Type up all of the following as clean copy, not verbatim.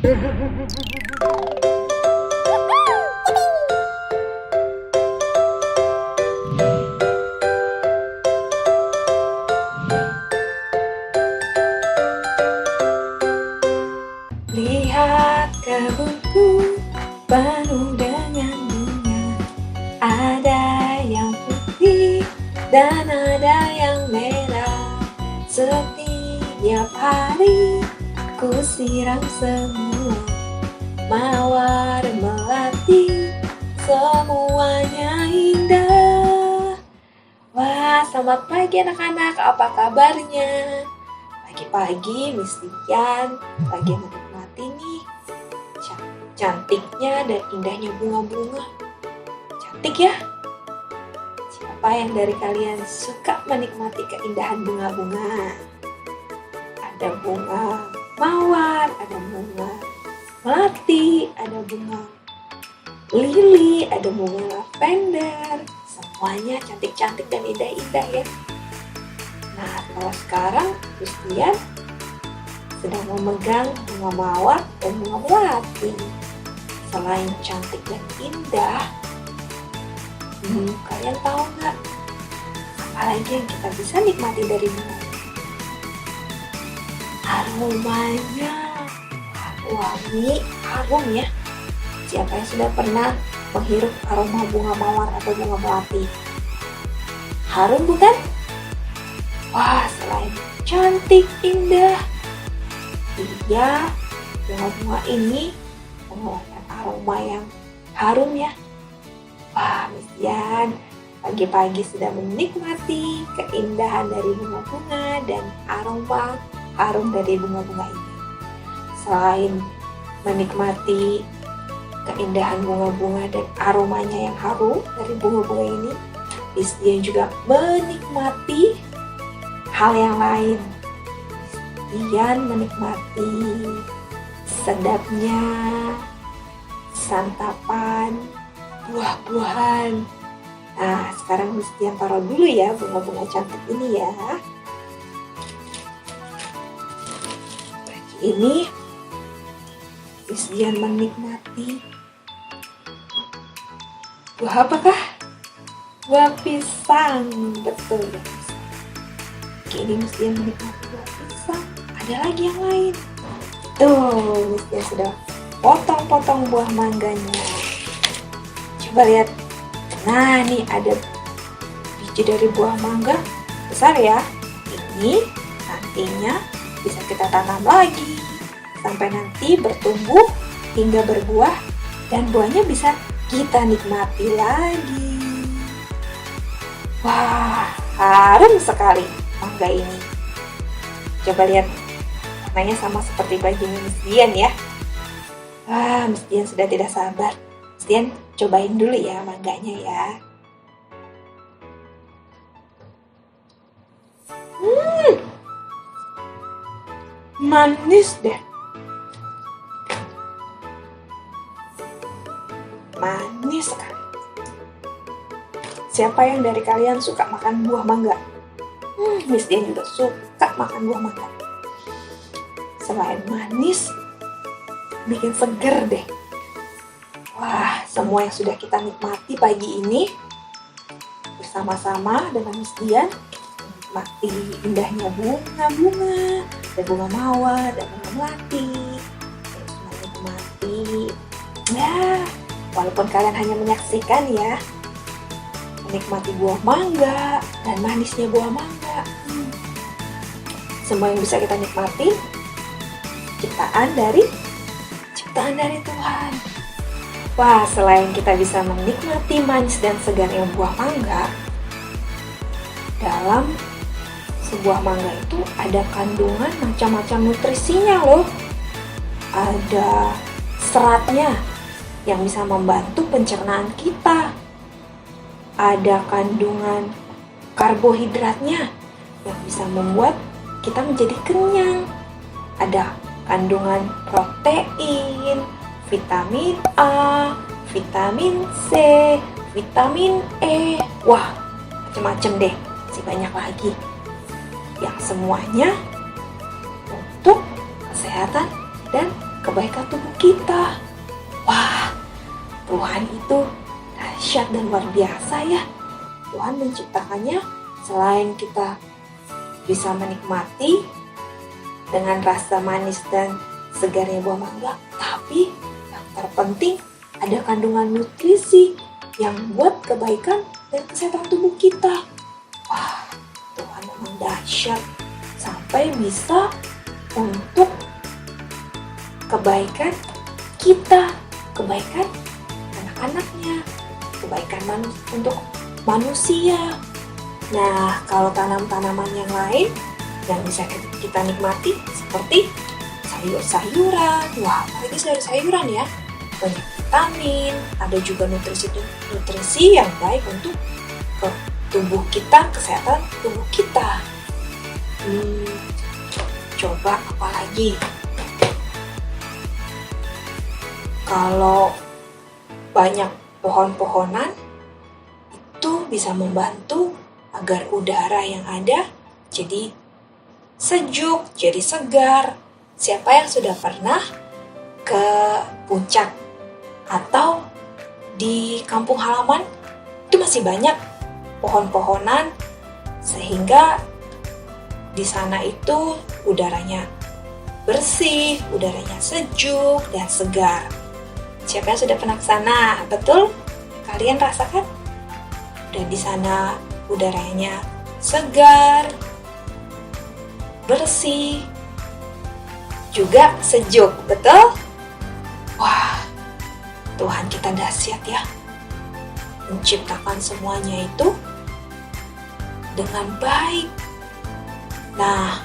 Lihat kebunku penuh dengan bunga, ada yang putih dan ada yang merah. Setiap hari ku siram semua, mawar melati, semuanya indah. Wah, selamat pagi anak-anak, apa kabarnya? Pagi-pagi Miss Dian lagi menikmati nih cantiknya dan indahnya bunga-bunga. Cantik ya? Siapa yang dari kalian suka menikmati keindahan bunga-bunga? Ada bunga mawar, ada bunga melati, ada bunga lili, ada bunga lavender. Semuanya cantik-cantik dan indah-indah ya. Nah, kalau sekarang Christian sedang memegang bunga mawar dan bunga melati. Selain cantik dan indah, kalian tahu nggak apa lagi yang kita bisa nikmati dari bunga? Aromanya wangi, harum ya. Siapa yang sudah pernah menghirup aroma bunga mawar atau bunga melati? Harum bukan? Wah, selain cantik, indah, iya, bunga-bunga ini mengeluarkan aroma yang harum ya. Wah, Miss Dian pagi-pagi sudah menikmati keindahan dari bunga-bunga dan aroma harum dari bunga-bunga ini. Selain menikmati keindahan bunga-bunga dan aromanya yang harum dari bunga-bunga ini, Miss Dian juga menikmati hal yang lain. Dian menikmati sedapnya santapan buah-buahan. Nah, sekarang Miss Dian taruh dulu ya bunga-bunga cantik ini ya. Pagi ini Miss Dian menikmati buah apakah? Buah pisang, betul ya. Ini Miss Dian menikmati buah pisang. Ada lagi yang lain. Tuh, Miss Dian sudah potong-potong buah mangganya. Coba lihat. Nah, nih ada biji dari buah mangga besar ya. Ini nantinya bisa kita tanam lagi sampai nanti bertumbuh hingga berbuah dan buahnya bisa kita nikmati lagi. Wah, harum sekali mangga ini. Coba lihat, warnanya sama seperti bajunya Miss Dian ya. Wah, Miss Dian sudah tidak sabar. Miss Dian cobain dulu ya mangganya ya. Manis deh. Manis sekali. Siapa yang dari kalian suka makan buah mangga? Miss Dian juga suka makan buah mangga. Selain manis, bikin seger deh. Wah, semua yang sudah kita nikmati pagi ini bersama-sama dengan Miss Dian, menikmati indahnya bunga-bunga, dan bunga mawar, dan bunga melati. Menikmati, ya, walaupun kalian hanya menyaksikan ya, menikmati buah mangga dan manisnya buah mangga. Semua yang bisa kita nikmati ciptaan dari Tuhan. Wah, selain kita bisa menikmati manis dan segarnya buah mangga, dalam sebuah mangga itu ada kandungan macam-macam nutrisinya loh. Ada seratnya yang bisa membantu pencernaan kita. Ada kandungan karbohidratnya yang bisa membuat kita menjadi kenyang. Ada kandungan protein, vitamin A, vitamin C, vitamin E. Wah, macam-macam deh, masih banyak lagi. Yang semuanya untuk kesehatan dan kebaikan tubuh kita. Wah, Tuhan itu dahsyat dan luar biasa ya. Tuhan menciptakannya selain kita bisa menikmati dengan rasa manis dan segarnya buah mangga, tapi yang terpenting ada kandungan nutrisi yang buat kebaikan dan kesehatan tubuh kita. Wah, Tuhan memang dahsyat sampai bisa untuk kebaikan kita, kebaikan anak-anaknya, kebaikan untuk manusia. Nah, kalau tanam-tanaman yang lain yang bisa kita nikmati seperti sayur-sayuran, wah apalagi sayur-sayuran ya, banyak vitamin, ada juga nutrisi yang baik untuk ke tubuh kita, kesehatan tubuh kita. Coba apalagi? Kalau banyak pohon-pohonan itu bisa membantu agar udara yang ada jadi sejuk, jadi segar. Siapa yang sudah pernah ke puncak atau di kampung halaman, itu masih banyak pohon-pohonan sehingga di sana itu udaranya bersih, udaranya sejuk dan segar. Siapa yang sudah pernah ke sana? Betul? Kalian rasakan? Dan di sana udaranya segar, bersih, juga sejuk, betul? Wah, Tuhan kita dahsyat ya, menciptakan semuanya itu dengan baik. Nah,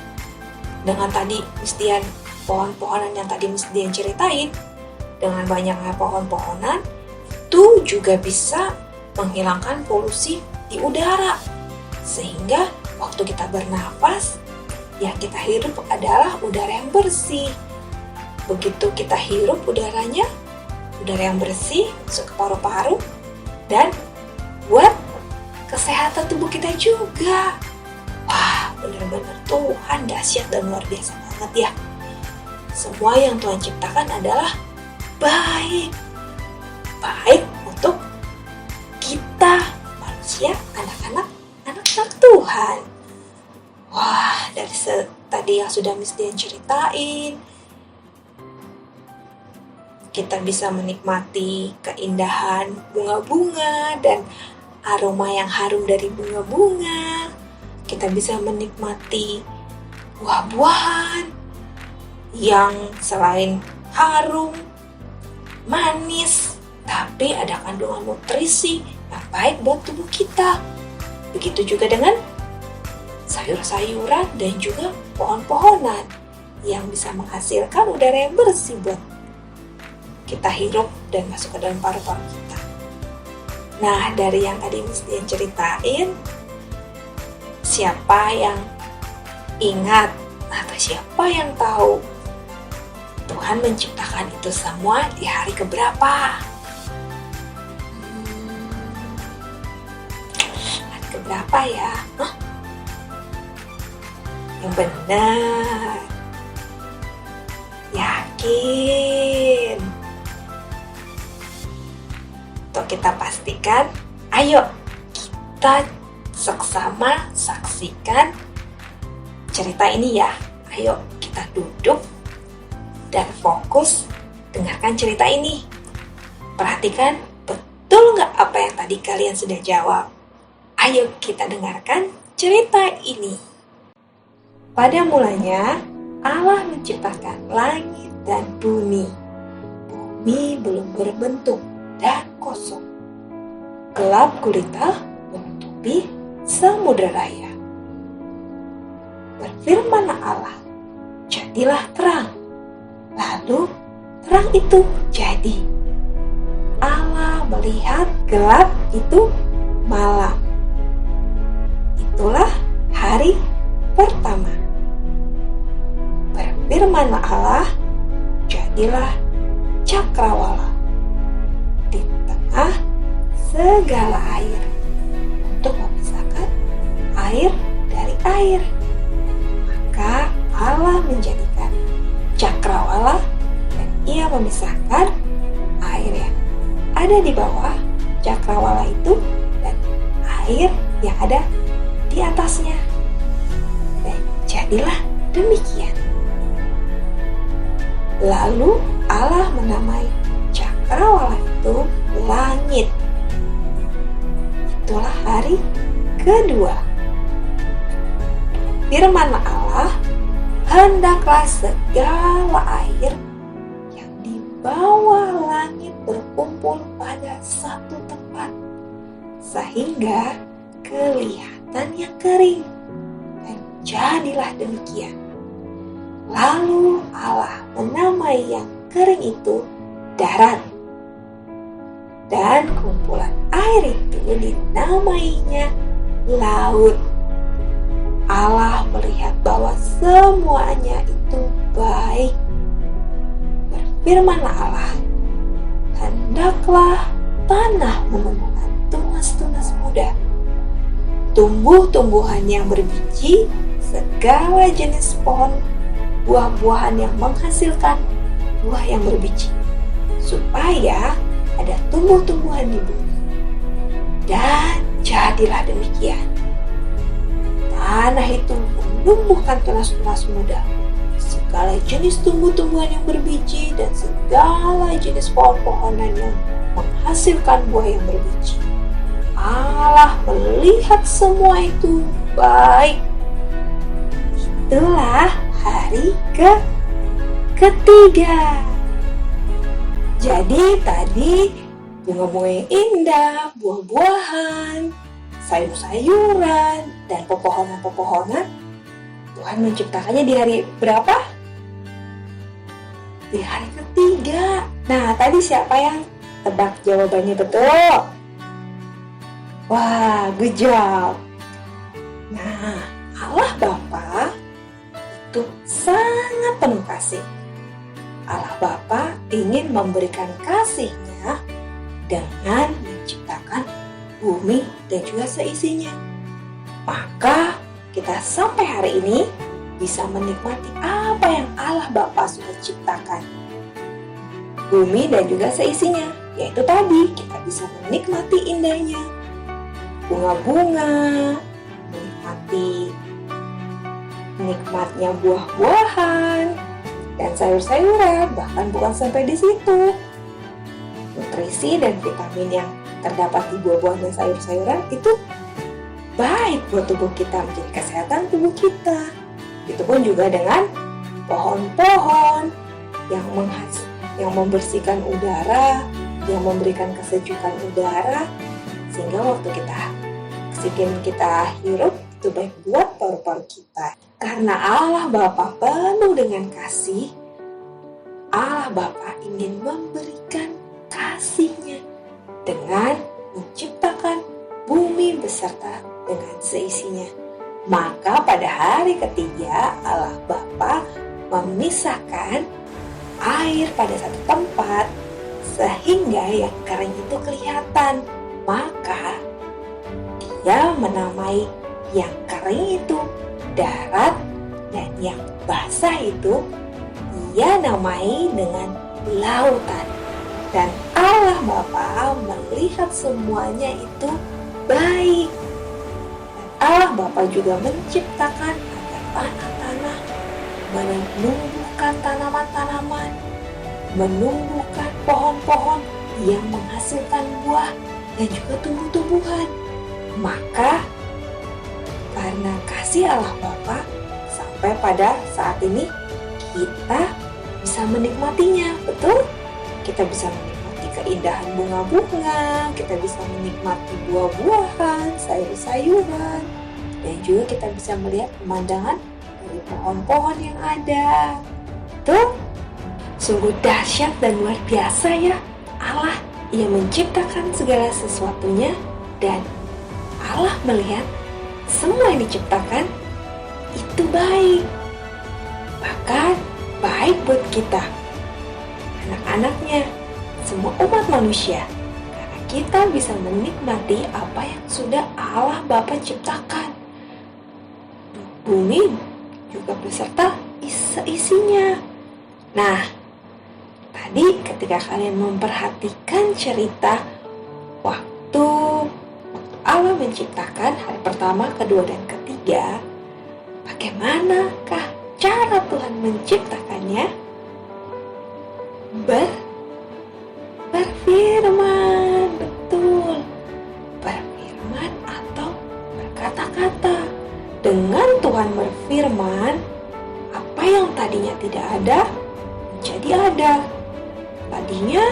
dengan tadi Mistian pohon-pohonan yang tadi Mistian ceritain, dengan banyaknya pohon-pohonan itu juga bisa menghilangkan polusi di udara, sehingga waktu kita bernapas yang kita hirup adalah udara yang bersih. Begitu kita hirup udaranya, udara yang bersih masuk ke paru-paru dan buat kesehatan tubuh kita juga. Wah, benar-benar Tuhan dahsyat dan luar biasa banget ya. Semua yang Tuhan ciptakan adalah baik. Baik untuk kita, manusia, anak-anak Tuhan. Wah, dari tadi yang sudah Mistian ceritain, kita bisa menikmati keindahan bunga-bunga dan aroma yang harum dari bunga-bunga. Kita bisa menikmati buah-buahan yang selain harum, manis, tapi ada kandungan nutrisi yang baik buat tubuh kita. Begitu juga dengan sayur-sayuran dan juga pohon-pohonan yang bisa menghasilkan udara yang bersih buat kita hirup dan masuk ke dalam paru-paru kita. Nah, dari yang tadi Mistian ceritain, siapa yang ingat atau siapa yang tahu Tuhan menciptakan itu semua di hari keberapa? Hari keberapa ya? Yang benar. Yakin. Untuk kita pastikan, ayo kita seksama saksikan cerita ini ya. Ayo kita duduk dan fokus dengarkan cerita ini. Perhatikan betul nggak apa yang tadi kalian sudah jawab. Ayo kita dengarkan cerita ini. Pada mulanya Allah menciptakan langit dan bumi. Bumi belum berbentuk dan kosong. Gelap gulita menutupi samudera raya. Berfirmanlah Allah, jadilah terang. Lalu terang itu jadi. Allah melihat gelap itu malam. Itulah hari pertama. Berfirmanlah Allah, jadilah cakrawala di tengah segala air untuk memisahkan air dari air. Maka Allah menjadikan cakrawala dan Ia memisahkan air yang ada di bawah cakrawala itu dan air yang ada di atasnya. Dan jadilah demikian. Lalu Allah menamai cakrawala itu langit. Itulah hari kedua. Firman Allah, hendaklah segala air yang di bawah langit berkumpul pada satu tempat, sehingga kelihatan yang kering. Dan jadilah demikian. Lalu Allah menamai yang kering itu darat. Dan kumpulan air itu dinamainya laut. Allah melihat bahwa semuanya itu baik. Berfirmanlah Allah, hendaklah tanah menemukan tunas-tunas muda, tumbuh-tumbuhan yang berbiji, segala jenis pohon buah-buahan yang menghasilkan buah yang berbiji, supaya ada tumbuh-tumbuhan di bumi. Dan jadilah demikian. Tanah itu menumbuhkan tunas-tunas muda, segala jenis tumbuh-tumbuhan yang berbiji, dan segala jenis pohon-pohonan yang menghasilkan buah yang berbiji. Allah melihat semua itu baik. Itulah hari ketiga. Jadi tadi bunga-bunga yang indah, buah-buahan, sayur-sayuran, dan pepohonan-pepohonan, Tuhan menciptakannya di hari berapa? Di hari ketiga. Nah, tadi siapa yang tebak jawabannya betul? Wah, good job. Nah, Allah Bapa itu sangat penuh kasih. Allah Bapa ingin memberikan kasih-Nya dengan menciptakan bumi dan juga seisinya. Maka kita sampai hari ini bisa menikmati apa yang Allah Bapa sudah ciptakan. Bumi dan juga seisinya, yaitu tadi kita bisa menikmati indahnya bunga-bunga, menikmati nikmatnya buah-buahan dan sayur-sayuran, bahkan bukan sampai di situ. Nutrisi dan vitamin yang terdapat di buah-buahan dan sayur-sayuran itu baik buat tubuh kita, menjadi kesehatan tubuh kita. Itu pun juga dengan pohon-pohon yang membersihkan udara, yang memberikan kesejukan udara, sehingga waktu oksigen kita hirup itu baik buat paru-paru kita. Karena Allah Bapa penuh dengan kasih, Allah Bapa ingin memberikan kasih-Nya dengan menciptakan bumi beserta dengan seisinya. Maka pada hari ketiga Allah Bapa memisahkan air pada satu tempat sehingga yang kering itu kelihatan. Maka Dia menamai yang kering itu darat, dan yang basah itu Ia namai dengan lautan. Dan Allah Bapa melihat semuanya itu baik. Dan Allah Bapa juga menciptakan agar tanah-tanah menumbuhkan tanaman-tanaman, menumbuhkan pohon-pohon yang menghasilkan buah dan juga tumbuh-tumbuhan. Maka karena kasih Allah Bapa, sampai pada saat ini kita bisa menikmatinya, betul? Kita bisa menikmati keindahan bunga-bunga, kita bisa menikmati buah-buahan, sayur-sayuran, dan juga kita bisa melihat pemandangan dari pohon-pohon yang ada. Tuh, sungguh dahsyat dan luar biasa ya Allah. Ia menciptakan segala sesuatunya, dan Allah melihat semua yang diciptakan itu baik. Bahkan baik buat kita, anak-anaknya, semua umat manusia. Karena kita bisa menikmati apa yang sudah Allah Bapa ciptakan. Bumi juga beserta isinya. Nah, Tadi ketika kalian memperhatikan cerita waktu Allah menciptakan hari pertama, kedua, dan ketiga, bagaimanakah cara Tuhan menciptakannya? Berfirman, betul. Berfirman atau berkata-kata. Dengan Tuhan berfirman, apa yang tadinya tidak ada menjadi ada. Tadinya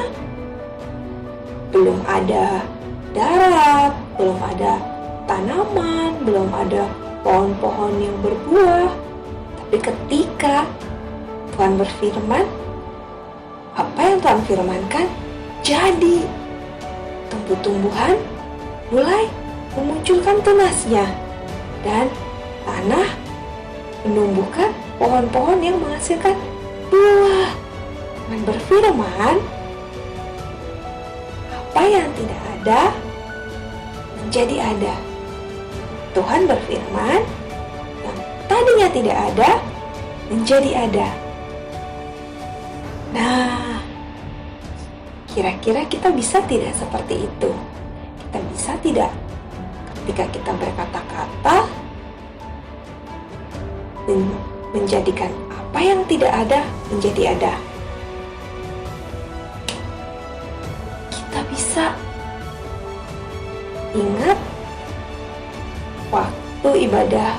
belum ada darat, belum ada tanaman, belum ada pohon-pohon yang berbuah. Tapi ketika Tuhan berfirman, apa yang Tuhan firmankan jadi. Tumbuh-tumbuhan mulai memunculkan tunasnya, dan tanah menumbuhkan pohon-pohon yang menghasilkan buah. Tuhan berfirman, apa yang tidak ada menjadi ada. Tuhan berfirman, yang tadinya tidak ada menjadi ada. Nah, kira-kira kita bisa tidak seperti itu? Kita bisa tidak ketika kita berkata-kata menjadikan apa yang tidak ada menjadi ada? Kita bisa. Ingat waktu ibadah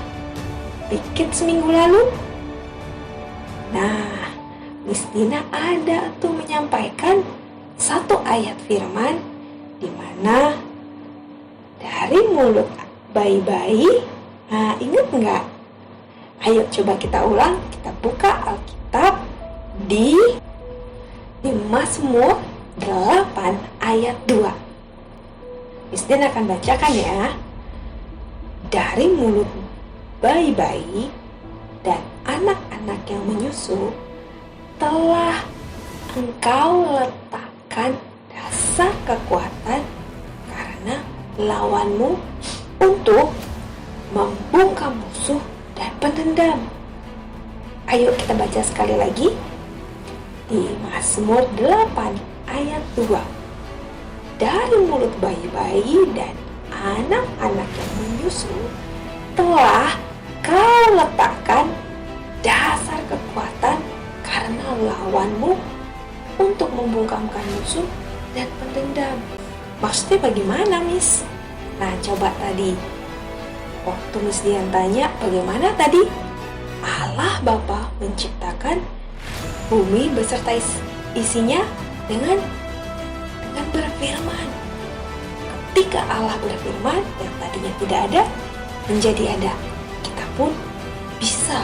piknik seminggu lalu? Nah, Miss Dina ada tuh menyampaikan satu ayat firman di mana dari mulut bayi-bayi. Nah, ingat nggak? Ayo coba kita ulang, kita buka Alkitab di Mazmur 8 ayat 2. Miss Dina akan bacakan ya. Dari mulut bayi-bayi dan anak-anak yang menyusu telah Engkau letakkan dasar kekuatan karena lawanmu untuk membungkam musuh dan pendendam. Ayo kita baca sekali lagi di Mazmur 8 ayat 2. Dari mulut bayi-bayi dan anak-anak yang menyusu telah Kau letakkan dasar kekuatan karena lawanmu untuk membungkamkan musuh dan pendendam. Maksudnya bagaimana, Miss? Nah, coba tadi waktu Miss Dian tanya bagaimana tadi? Allah Bapa menciptakan bumi beserta isinya dengan berfirman. Ketika Allah berfirman, yang tadinya tidak ada menjadi ada. Kita pun bisa.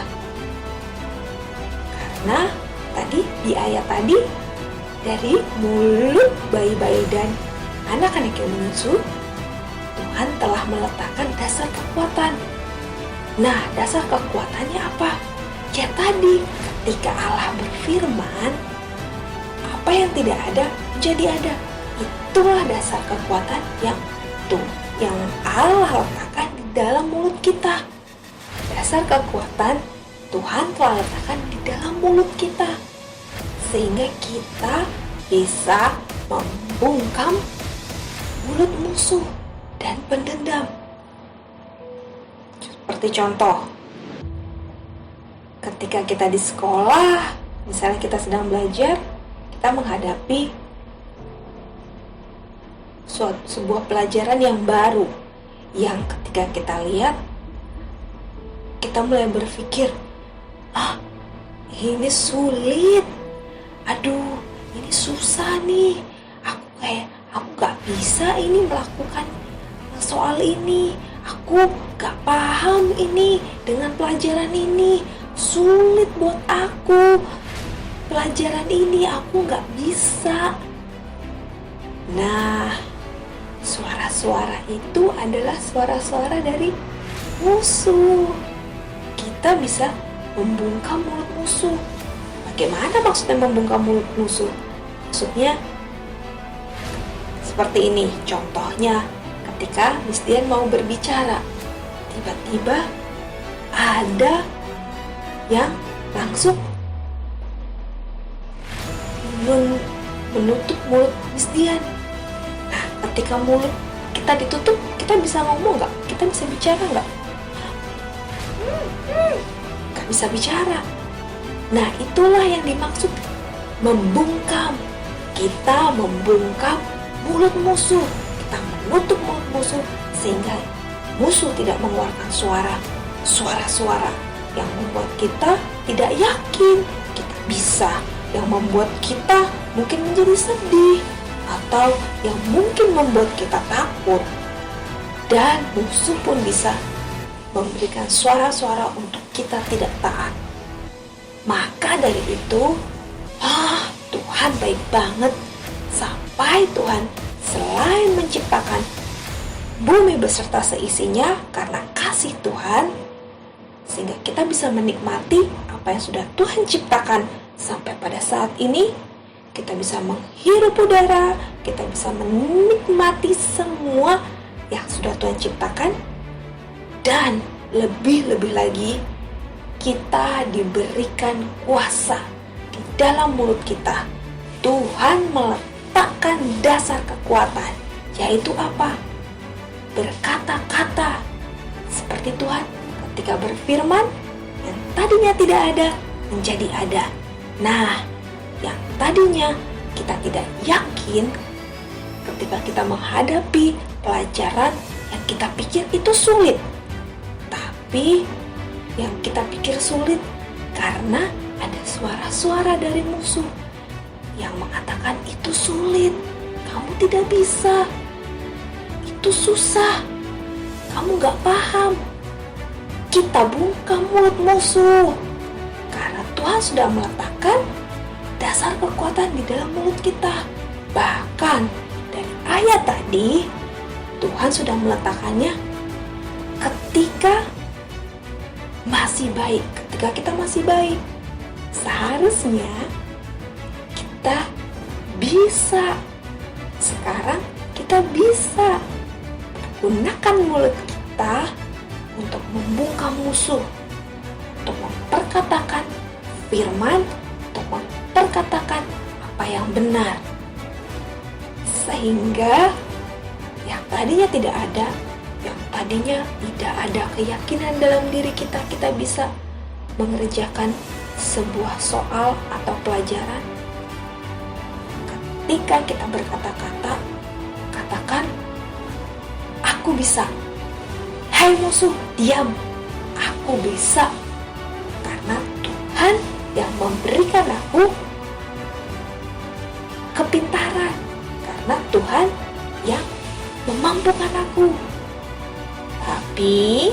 Karena tadi di ayat tadi, dari mulut bayi-bayi dan anak-anak yang menyusu, Tuhan telah meletakkan dasar kekuatan. Nah, dasar kekuatannya apa? Ya tadi, ketika Allah berfirman, apa yang tidak ada menjadi ada. Itulah dasar kekuatan yang Allah letakkan di dalam mulut kita. Dasar kekuatan Tuhan telah letakkan di dalam mulut kita, sehingga kita bisa membungkam mulut musuh dan pendendam. Seperti contoh, ketika kita di sekolah, misalnya kita sedang belajar, kita menghadapi sebuah pelajaran yang baru, yang ketika kita lihat, kita mulai berpikir, ini sulit, aduh ini susah nih, aku gak bisa ini melakukan soal ini, aku gak paham ini dengan pelajaran ini, sulit buat aku, pelajaran ini aku gak bisa. Nah, suara-suara itu adalah suara-suara dari musuh. Kita bisa membungkam mulut musuh. Bagaimana maksudnya membungkam mulut musuh? Maksudnya seperti ini. Contohnya, ketika Miss Dian mau berbicara, tiba-tiba ada yang langsung menutup mulut Christian. Nah, ketika mulut kita ditutup, kita bisa ngomong nggak? Kita bisa bicara nggak? Nggak bisa bicara. Nah, itulah yang dimaksud membungkam. Kita membungkam mulut musuh. Kita menutup mulut musuh sehingga musuh tidak mengeluarkan suara-suara yang membuat kita tidak yakin kita bisa, yang membuat kita mungkin menjadi sedih, atau yang mungkin membuat kita takut. Dan musuh pun bisa memberikan suara-suara untuk kita tidak taat. Maka dari itu, Tuhan baik banget sampai Tuhan selain menciptakan bumi beserta seisinya karena kasih Tuhan, sehingga kita bisa menikmati apa yang sudah Tuhan ciptakan sampai pada saat ini. Kita bisa menghirup udara, kita bisa menikmati semua yang sudah Tuhan ciptakan, dan lebih-lebih lagi kita diberikan kuasa di dalam mulut kita. Tuhan meletakkan dasar kekuatan, yaitu apa? Berkata-kata. Seperti Tuhan ketika berfirman, yang tadinya tidak ada menjadi ada. Nah, yang tadinya kita tidak yakin ketika kita menghadapi pelajaran yang kita pikir itu sulit, tapi yang kita pikir sulit karena ada suara-suara dari musuh yang mengatakan itu sulit, kamu tidak bisa, itu susah, kamu gak paham. Kita bungkam mulut musuh karena Tuhan sudah meletakkan dasar kekuatan di dalam mulut kita. Bahkan dari ayat tadi, Tuhan sudah meletakkannya ketika masih baik. Ketika kita masih baik, seharusnya kita bisa. Sekarang kita bisa gunakan mulut kita untuk membungkam musuh, untuk memperkatakan firman, untuk memperkatakan apa yang benar, sehingga yang tadinya tidak ada, yang tadinya tidak ada keyakinan dalam diri kita, kita bisa mengerjakan sebuah soal atau pelajaran. Ketika kita berkata-kata, katakan, aku bisa. Hai musuh, diam. Aku bisa. Karena Tuhan yang memberikan aku kepintaran. Karena Tuhan yang memampukan aku. Tapi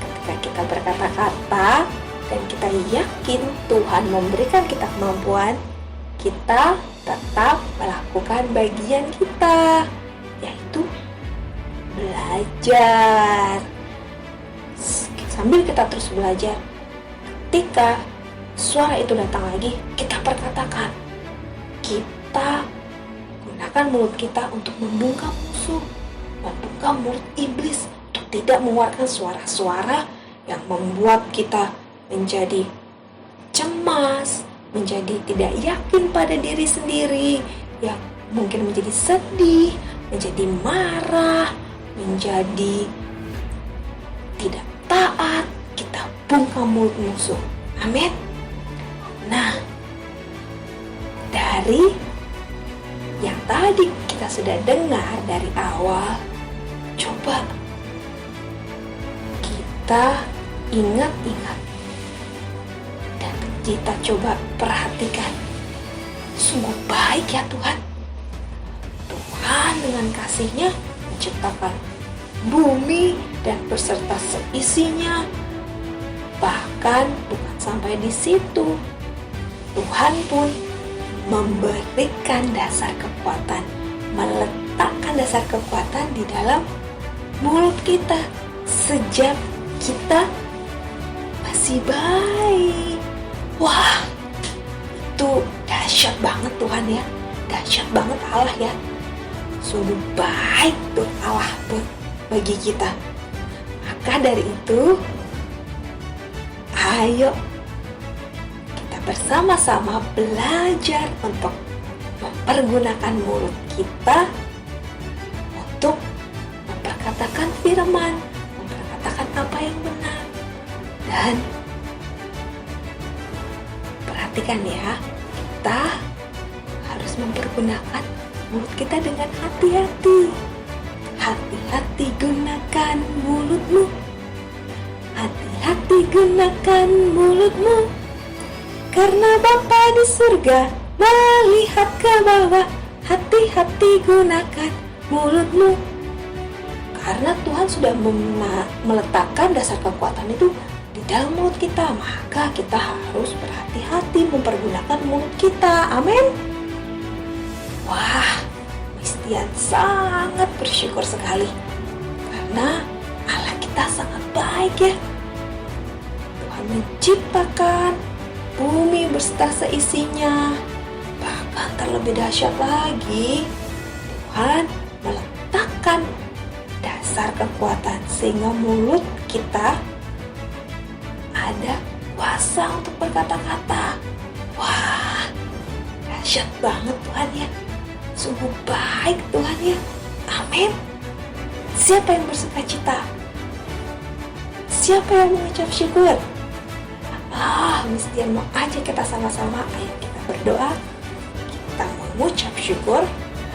ketika kita berkata-kata dan kita yakin Tuhan memberikan kita kemampuan, kita tetap melakukan bagian kita, yaitu belajar. Sambil kita terus belajar, ketika suara itu datang lagi, kita perkatakan. Kita gunakan mulut kita untuk membungkam musuh, membungkam mulut iblis, untuk tidak mengeluarkan suara-suara yang membuat kita menjadi cemas, menjadi tidak yakin pada diri sendiri, yang mungkin menjadi sedih, menjadi marah, menjadi tidak taat. Kita bungkam mulut musuh. Amin. Nah, dari yang tadi kita sudah dengar dari awal, coba kita ingat-ingat dan kita coba perhatikan. Sungguh baik ya Tuhan. Tuhan dengan kasih-Nya menciptakan bumi dan beserta seisinya. Bahkan bukan sampai di situ, Tuhan pun memberikan dasar kekuatan, meletakkan dasar kekuatan di dalam mulut kita sejak kita masih bayi. Wah, itu dahsyat banget Tuhan ya, dahsyat banget Allah ya. Sungguh baik tuh Allah buat bagi kita. Maka dari itu, ayo kita bersama-sama belajar untuk mempergunakan mulut kita untuk memperkatakan firman, memperkatakan apa yang benar. Dan perhatikan ya, kita harus mempergunakan mulut kita dengan hati-hati. Hati-hati gunakan mulutmu. Hati-hati gunakan mulutmu. Karena Bapa di surga melihat ke bawah. Hati-hati gunakan mulutmu. Karena Tuhan sudah meletakkan dasar kekuatan itu di dalam mulut kita, maka kita harus berhati-hati mempergunakan mulut kita. Amin. Wah, Mistian sangat bersyukur sekali karena Allah kita sangat baik ya. Tuhan menciptakan bumi beserta seisinya. Bahkan terlebih dahsyat lagi, Tuhan meletakkan dasar kekuatan sehingga mulut kita ada kuasa untuk berkata-kata. Wah, dahsyat banget Tuhan ya. Sungguh baik Tuhan ya. Amin. Siapa yang bersuka cita? Siapa yang mengucap syukur? Mistian mau ajak kita sama-sama. Ayo kita berdoa. Kita mengucap syukur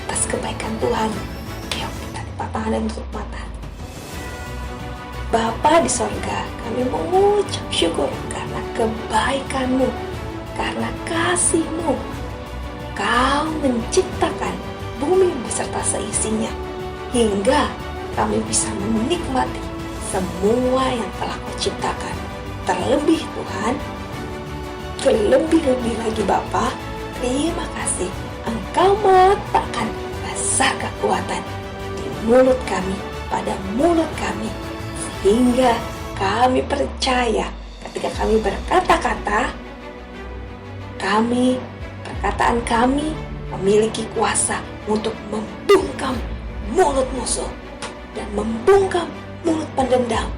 atas kebaikan Tuhan. Ayo kita lipat tangan dan tutup mata. Bapa di sorga, kami mengucap syukur karena kebaikan-Mu, karena kasih-Mu. Kau menciptakan bumi beserta seisinya, hingga kami bisa menikmati semua yang telah Kau ciptakan. Terlebih Tuhan, terlebih-lebih lagi Bapa, terima kasih Engkau meletakkan dasar kekuatan di mulut kami, pada mulut kami, sehingga kami percaya ketika kami berkata-kata, perkataan kami memiliki kuasa untuk membungkam mulut musuh dan membungkam mulut pendendam.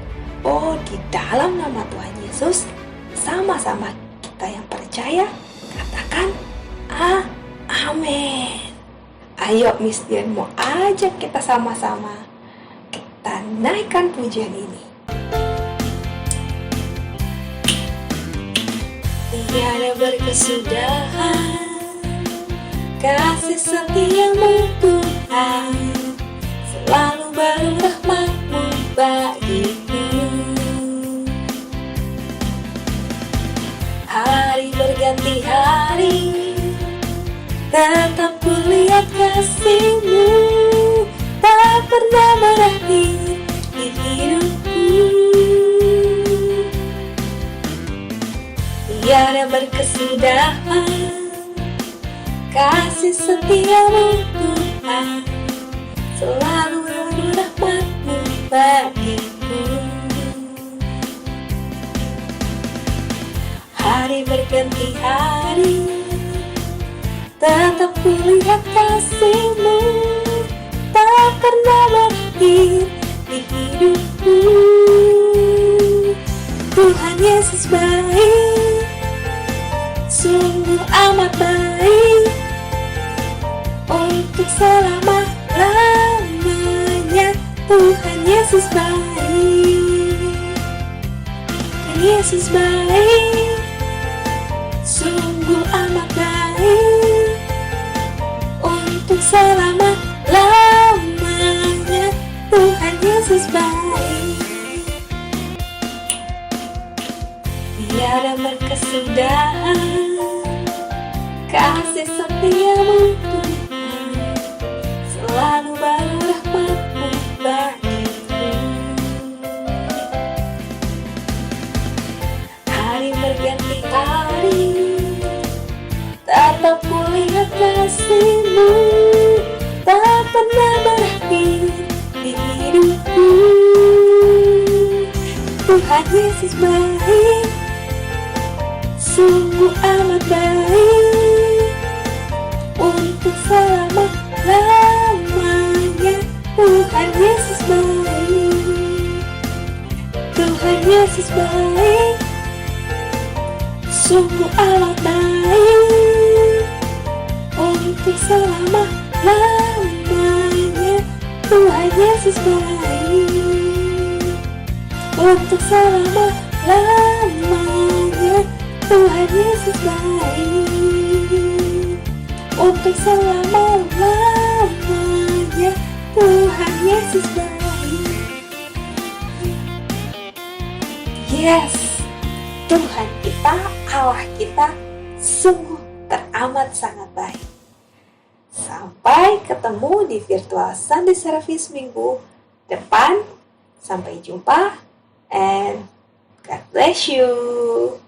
Oh, di dalam nama Tuhan Yesus, sama-sama kita yang percaya, katakan amin. Ayo Mistian mau ajak kita sama-sama, kita naikkan pujian ini. Tiada berkesudahan kasih setia-Mu Tuhan, selalu baru rahmat-Mu bagiku. Hari berganti hari, tetap kulihat kasih-Mu, tak pernah berakhir di hidupku. Tiada berkesudahan kasih setia-Mu Tuhan, selalu rahmat-Mu bagiku. Hari berganti hari, tetap kulihat kasih-Mu, tak pernah berakhir di hidupku. Tuhan Yesus baik, sungguh amat baik, untuk selama-lamanya. Tuhan Yesus baik, Tuhan Yesus baik, sungguh amat baik, untuk selama-lamanya. Tuhan Yesus baik, tiada berkesudahan kasih setia-Mu Tuhan, selalu baru rahmat-Mu bagiku. Hari berganti hari, tetap kulihat kasih-Mu, tak pernah berakhir di hidupku. Tuhan Yesus baik, sungguh amat baik, untuk selama-lamanya. Tuhan Yesus baik, Tuhan Yesus baik, sungguh amat baik, untuk untuk selama-lamanya. Tuhan Yesus baik. Untuk selama-lamanya. Tuhan Yesus baik. Untuk selama-lamanya. Tuhan Yesus baik. Yes, Tuhan kita, Allah kita sungguh teramat sangat baik. Sampai ketemu di virtual Sunday Service minggu depan. Sampai jumpa and God bless you.